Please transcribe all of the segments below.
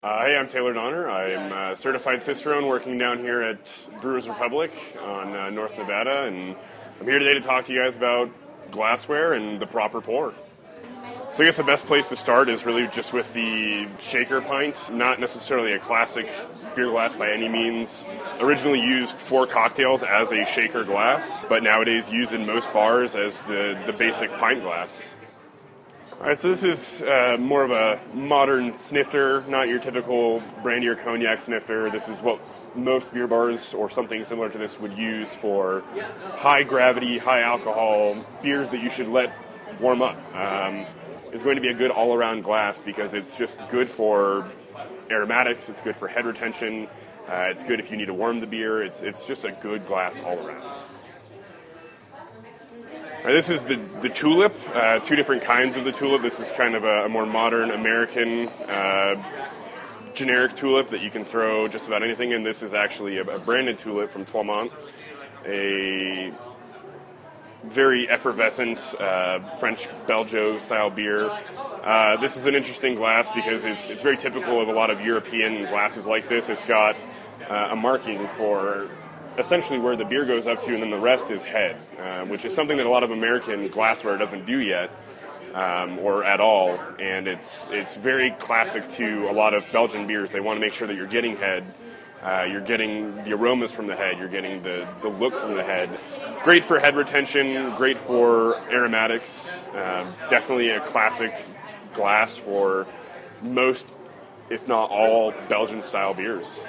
Hey, I'm Taylor Donner. I'm a certified Cicerone working down here at Brewers Republic on North Nevada, and I'm here today to talk to you guys about glassware and the proper pour. So I guess the best place to start is really just with the shaker pint, not necessarily a classic beer glass by any means. Originally used for cocktails as a shaker glass, but nowadays used in most bars as the basic pint glass. Alright, so this is more of a modern snifter, not your typical brandy or cognac snifter. This is what most beer bars or something similar to this would use for high gravity, high alcohol beers that you should let warm up. It's going to be a good all-around glass because it's just good for aromatics, it's good for head retention, it's good if you need to warm the beer, it's just a good glass all around. This is the tulip, two different kinds of the tulip. This is kind of a more modern American generic tulip that you can throw just about anything in. This is actually a branded tulip from Toimont, a very effervescent French Belgio style beer. This is an interesting glass because it's very typical of a lot of European glasses like this. It's got a marking for essentially where the beer goes up to, and then the rest is head, which is something that a lot of American glassware doesn't do yet, or at all, and it's very classic to a lot of Belgian beers. They want to make sure that you're getting head, you're getting the aromas from the head, you're getting the look from the head. Great for head retention, great for aromatics, definitely a classic glass for most, if not all, Belgian-style beers.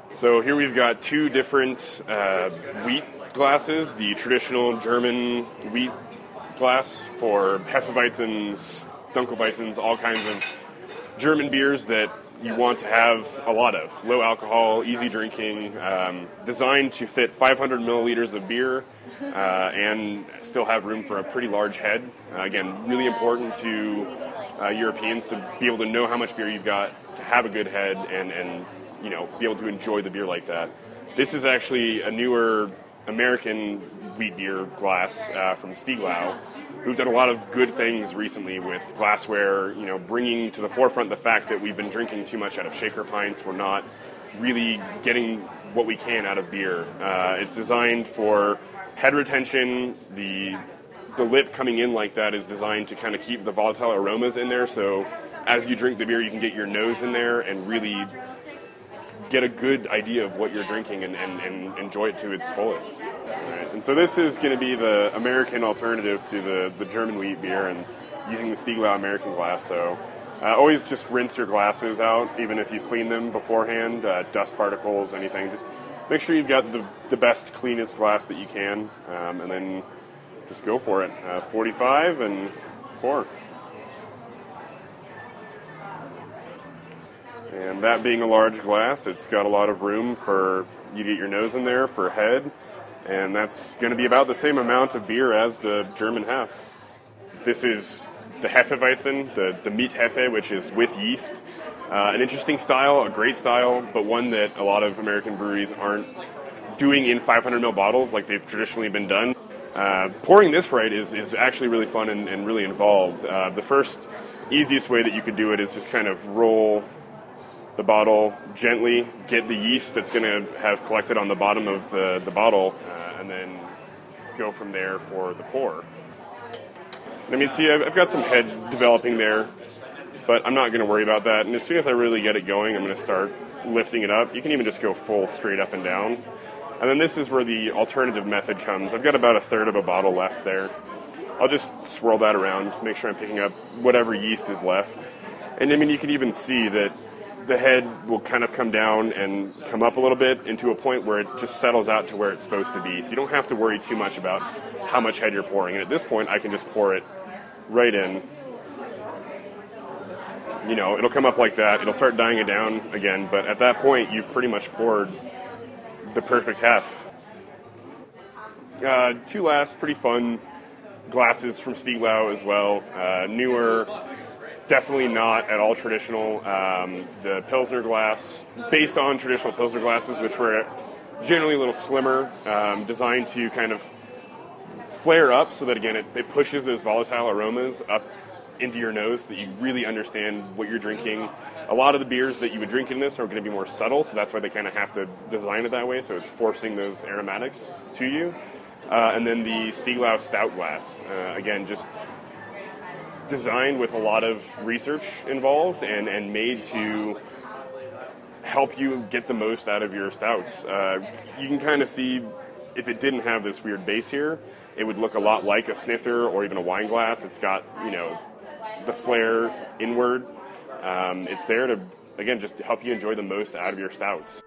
So here we've got two different wheat glasses, the traditional German wheat glass for Hefeweizens, Dunkelweizens, all kinds of German beers that you want to have a lot of. Low alcohol, easy drinking, designed to fit 500 milliliters of beer and still have room for a pretty large head. Again, really important to Europeans to be able to know how much beer you've got, to have a good head, and you know, be able to enjoy the beer like that. This is actually a newer American wheat beer glass from Spiegelau, who've done a lot of good things recently with glassware, you know, bringing to the forefront the fact that we've been drinking too much out of shaker pints. We're not really getting what we can out of beer. It's designed for head retention. The lip coming in like that is designed to kind of keep the volatile aromas in there, so as you drink the beer, you can get your nose in there and really get a good idea of what you're drinking and enjoy it to its fullest. Right. And so this is going to be the American alternative to the German wheat beer, and using the Spiegelau American glass. So always just rinse your glasses out, even if you've cleaned them beforehand, dust particles, anything. Just make sure you've got the best, cleanest glass that you can, and then just go for it. 45 and pour. And that being a large glass, it's got a lot of room for you to get your nose in there for head, and that's going to be about the same amount of beer as the German Hef. This is the Hefeweizen, the meat Hefe, which is with yeast. An interesting style, a great style, but one that a lot of American breweries aren't doing in 500 ml bottles like they've traditionally been done. Pouring this right is actually really fun and really involved. The first easiest way that you could do it is just kind of roll the bottle gently, get the yeast that's going to have collected on the bottom of the bottle, and then go from there for the pour. I mean, see, I've got some head developing there, but I'm not going to worry about that. And as soon as I really get it going, I'm going to start lifting it up. You can even just go full straight up and down. And then this is where the alternative method comes. I've got about a third of a bottle left there. I'll just swirl that around, make sure I'm picking up whatever yeast is left. And I mean, you can even see that the head will kind of come down and come up a little bit into a point where it just settles out to where it's supposed to be. So you don't have to worry too much about how much head you're pouring. And at this point, I can just pour it right in. You know, it'll come up like that. It'll start dying it down again. But at that point, you've pretty much poured the perfect Hef. Two last pretty fun glasses from Spiegelau as well. Newer, definitely not at all traditional. The Pilsner glass, based on traditional Pilsner glasses, which were generally a little slimmer, designed to kind of flare up so that, again, it pushes those volatile aromas up into your nose so that you really understand what you're drinking. A lot of the beers that you would drink in this are going to be more subtle, so that's why they kind of have to design it that way, so it's forcing those aromatics to you. And then the Spiegelau Stout glass, again, just designed with a lot of research involved and made to help you get the most out of your stouts. You can kind of see if it didn't have this weird base here, it would look a lot like a snifter or even a wine glass. It's got, the flare inward. It's there to, again, just help you enjoy the most out of your stouts.